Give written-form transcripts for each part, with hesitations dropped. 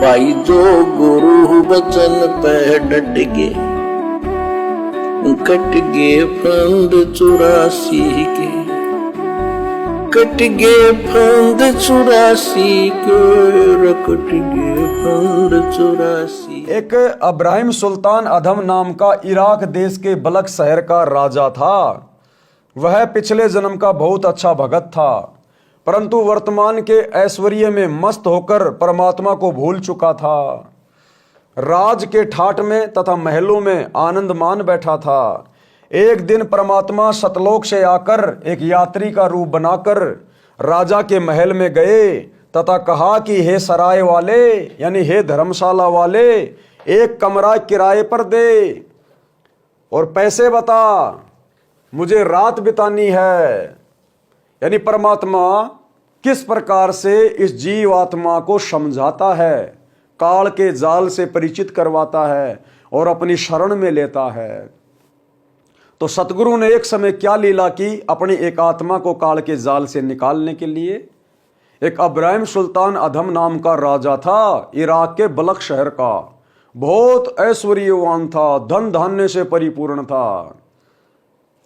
भाई जो गुरु बचन पे डट गए, कट गए फंद 84 के, कट गए फंद 84 के, कट गए फंद 84। एक अब्राहिम सुल्तान अधम नाम का इराक देश के बलख शहर का राजा था। वह पिछले जन्म का बहुत अच्छा भगत था, परंतु वर्तमान के ऐश्वर्य में मस्त होकर परमात्मा को भूल चुका था। राज के ठाट में तथा महलों में आनंद मान बैठा था। एक दिन परमात्मा सतलोक से आकर एक यात्री का रूप बनाकर राजा के महल में गए तथा कहा कि हे सराय वाले यानी हे धर्मशाला वाले, एक कमरा किराए पर दे और पैसे बता, मुझे रात बितानी है। यानी परमात्मा किस प्रकार से इस जीवात्मा को समझाता है, काल के जाल से परिचित करवाता है और अपनी शरण में लेता है। तो सतगुरु ने एक समय क्या लीला की, अपनी एक आत्मा को काल के जाल से निकालने के लिए। एक अब्राहिम सुल्तान अधम नाम का राजा था, इराक के बलख शहर का, बहुत ऐश्वर्यवान था, धन धान्य से परिपूर्ण था।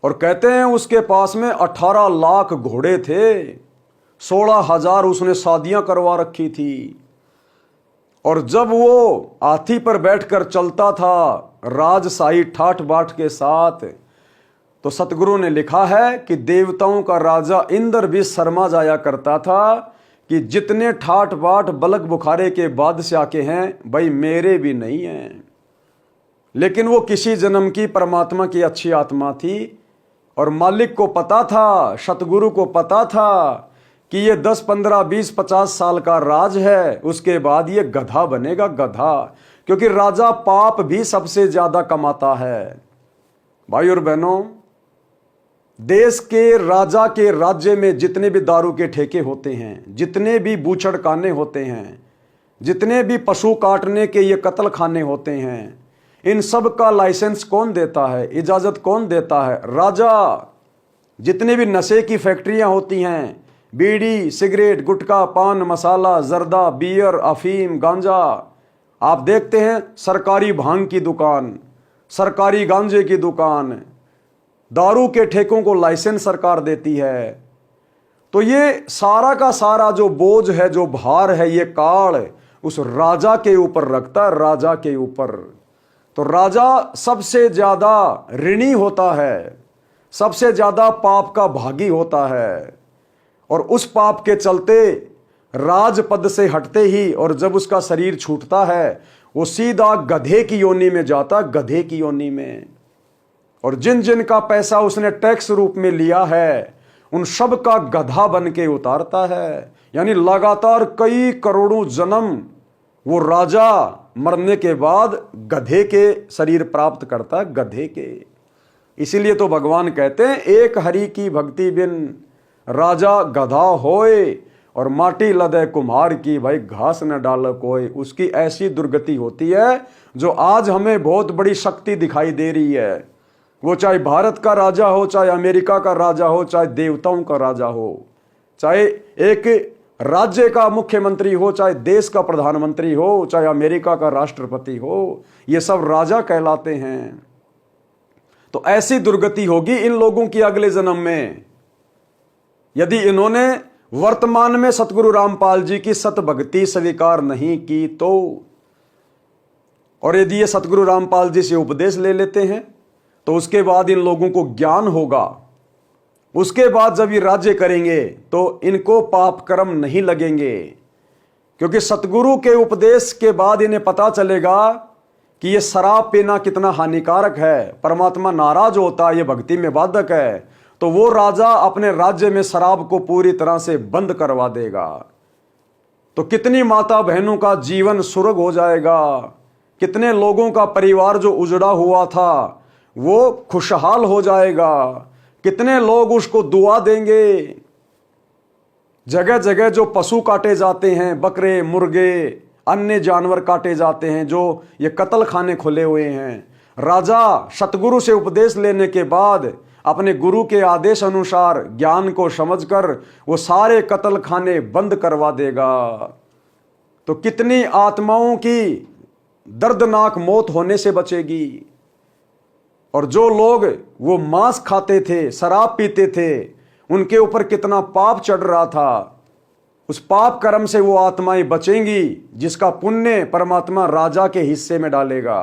और कहते हैं उसके पास में 18 लाख घोड़े थे, 16,000 उसने शादियां करवा रखी थी। और जब वो हाथी पर बैठकर चलता था राजशाही ठाठ बाट के साथ, तो सतगुरु ने लिखा है कि देवताओं का राजा इंद्र भी शर्मा जाया करता था कि जितने ठाठ बाट बलक बुखारे के बादशाह के हैं भाई मेरे भी नहीं हैं। लेकिन वो किसी जन्म की परमात्मा की अच्छी आत्मा थी और मालिक को पता था, सतगुरु को पता था कि ये 10, 15, 20, 50 साल का राज है, उसके बाद ये गधा बनेगा, गधा। क्योंकि राजा पाप भी सबसे ज्यादा कमाता है। भाई और बहनों, देश के राजा के राज्य में जितने भी दारू के ठेके होते हैं, जितने भी बूचड़खाने होते हैं, जितने भी पशु काटने के ये कत्ल खाने होते हैं, इन सब का लाइसेंस कौन देता है, इजाजत कौन देता है? राजा। जितने भी नशे की फैक्ट्रियां होती हैं, बीड़ी, सिगरेट, गुटखा, पान मसाला, जर्दा, बियर, अफीम, गांजा, आप देखते हैं सरकारी भांग की दुकान, सरकारी गांजे की दुकान, दारू के ठेकों को लाइसेंस सरकार देती है। तो ये सारा का सारा जो बोझ है, जो भार है, ये काल उस राजा के ऊपर रखता है, राजा के ऊपर। तो राजा सबसे ज्यादा ऋणी होता है, सबसे ज्यादा पाप का भागी होता है। और उस पाप के चलते राजपद से हटते ही और जब उसका शरीर छूटता है, वो सीधा गधे की योनि में जाता, गधे की योनि में। और जिन जिन का पैसा उसने टैक्स रूप में लिया है, उन सब का गधा बन के उतारता है। यानी लगातार कई करोड़ों जन्म वो राजा मरने के बाद गधे के शरीर प्राप्त करता है, गधे के। इसीलिए तो भगवान कहते हैं, एक हरि की भक्ति बिन राजा गधा होए और माटी लदे कुम्हार की, भाई घास न डाल कोई। उसकी ऐसी दुर्गति होती है जो आज हमें बहुत बड़ी शक्ति दिखाई दे रही है। वो चाहे भारत का राजा हो, चाहे अमेरिका का राजा हो, चाहे देवताओं का राजा हो, चाहे एक राज्य का मुख्यमंत्री हो, चाहे देश का प्रधानमंत्री हो, चाहे अमेरिका का राष्ट्रपति हो, ये सब राजा कहलाते हैं। तो ऐसी दुर्गति होगी इन लोगों की अगले जन्म में, यदि इन्होंने वर्तमान में सतगुरु रामपाल जी की सत भक्ति स्वीकार नहीं की तो। और यदि ये सतगुरु रामपाल जी से उपदेश ले लेते हैं तो उसके बाद इन लोगों को ज्ञान होगा। उसके बाद जब ये राज्य करेंगे तो इनको पाप कर्म नहीं लगेंगे, क्योंकि सतगुरु के उपदेश के बाद इन्हें पता चलेगा कि ये शराब पीना कितना हानिकारक है, परमात्मा नाराज होता है, ये भक्ति में बाधक है। तो वो राजा अपने राज्य में शराब को पूरी तरह से बंद करवा देगा। तो कितनी माता बहनों का जीवन स्वर्ग हो जाएगा, कितने लोगों का परिवार जो उजड़ा हुआ था वो खुशहाल हो जाएगा, कितने लोग उसको दुआ देंगे। जगह जगह जो पशु काटे जाते हैं, बकरे, मुर्गे, अन्य जानवर काटे जाते हैं, जो ये कत्ल खाने खुले हुए हैं, राजा सतगुरु से उपदेश लेने के बाद अपने गुरु के आदेश अनुसार ज्ञान को समझकर वो सारे कत्ल खाने बंद करवा देगा। तो कितनी आत्माओं की दर्दनाक मौत होने से बचेगी। और जो लोग वो मांस खाते थे, शराब पीते थे, उनके ऊपर कितना पाप चढ़ रहा था, उस पाप कर्म से वो आत्माएं बचेंगी जिसका पुण्य परमात्मा राजा के हिस्से में डालेगा।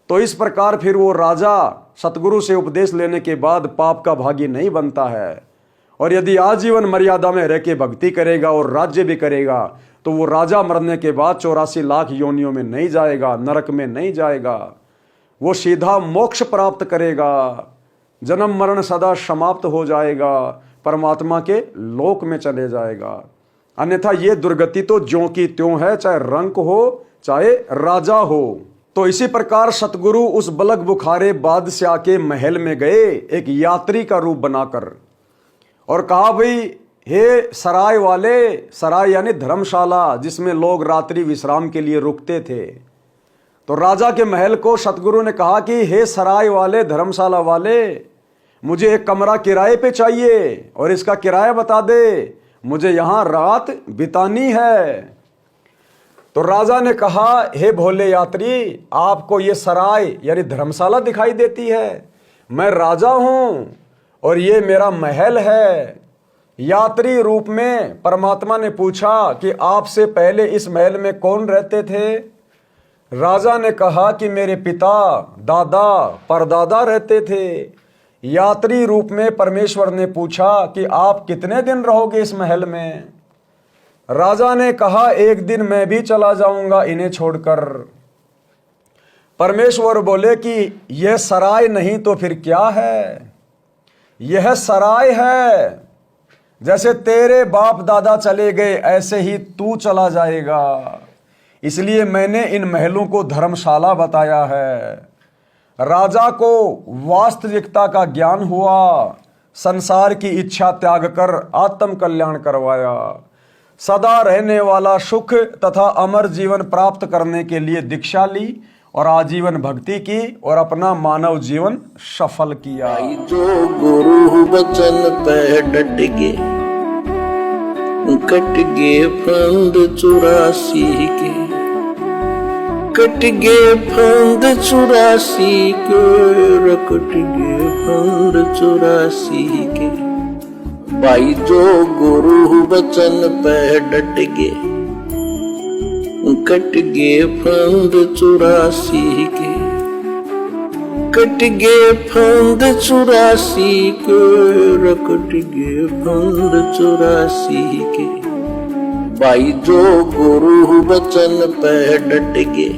तो इस प्रकार फिर वो राजा सतगुरु से उपदेश लेने के बाद पाप का भागी नहीं बनता है। और यदि आजीवन मर्यादा में रह के भक्ति करेगा और राज्य भी करेगा तो वो राजा मरने के बाद 84 लाख योनियों में नहीं जाएगा, नरक में नहीं जाएगा, वो सीधा मोक्ष प्राप्त करेगा, जन्म मरण सदा समाप्त हो जाएगा, परमात्मा के लोक में चले जाएगा। अन्यथा ये दुर्गति तो ज्यों की त्यों है, चाहे रंक हो चाहे राजा हो। तो इसी प्रकार सतगुरु उस बलक बुखारे बादशाह के महल में गए एक यात्री का रूप बनाकर और कहा, भाई हे सराय वाले, सराय यानी धर्मशाला जिसमें लोग रात्रि विश्राम के लिए रुकते थे। तो राजा के महल को सतगुरु ने कहा कि हे सराय वाले, धर्मशाला वाले, मुझे एक कमरा किराए पे चाहिए और इसका किराया बता दे, मुझे यहां रात बितानी है। तो राजा ने कहा, हे भोले यात्री, आपको ये सराय यानी धर्मशाला दिखाई देती है, मैं राजा हूं और ये मेरा महल है। यात्री रूप में परमात्मा ने पूछा कि आपसे पहले इस महल में कौन रहते थे? राजा ने कहा कि मेरे पिता, दादा, परदादा रहते थे। यात्री रूप में परमेश्वर ने पूछा कि आप कितने दिन रहोगे इस महल में? राजा ने कहा, एक दिन मैं भी चला जाऊंगा इन्हें छोड़कर। परमेश्वर बोले कि यह सराय नहीं तो फिर क्या है? यह सराय है। जैसे तेरे बाप दादा चले गए ऐसे ही तू चला जाएगा, इसलिए मैंने इन महलों को धर्मशाला बताया है। राजा को वास्तविकता का ज्ञान हुआ, संसार की इच्छा त्याग कर आत्म कल्याण करवाया, सदा रहने वाला सुख तथा अमर जीवन प्राप्त करने के लिए दीक्षा ली और आजीवन भक्ति की और अपना मानव जीवन सफल किया। जो गुरु बचन पे डट गे, कट गे फंद 84 के, कट गे फंद 84 के, कट गे फंद 84 के। भाई जो गुरु बचन पे डट गे, कट गे फंद 84 के, कट गे फंद 84 के, कट गे फंद 84 के। भाई जो गुरु बचन पे डट गे,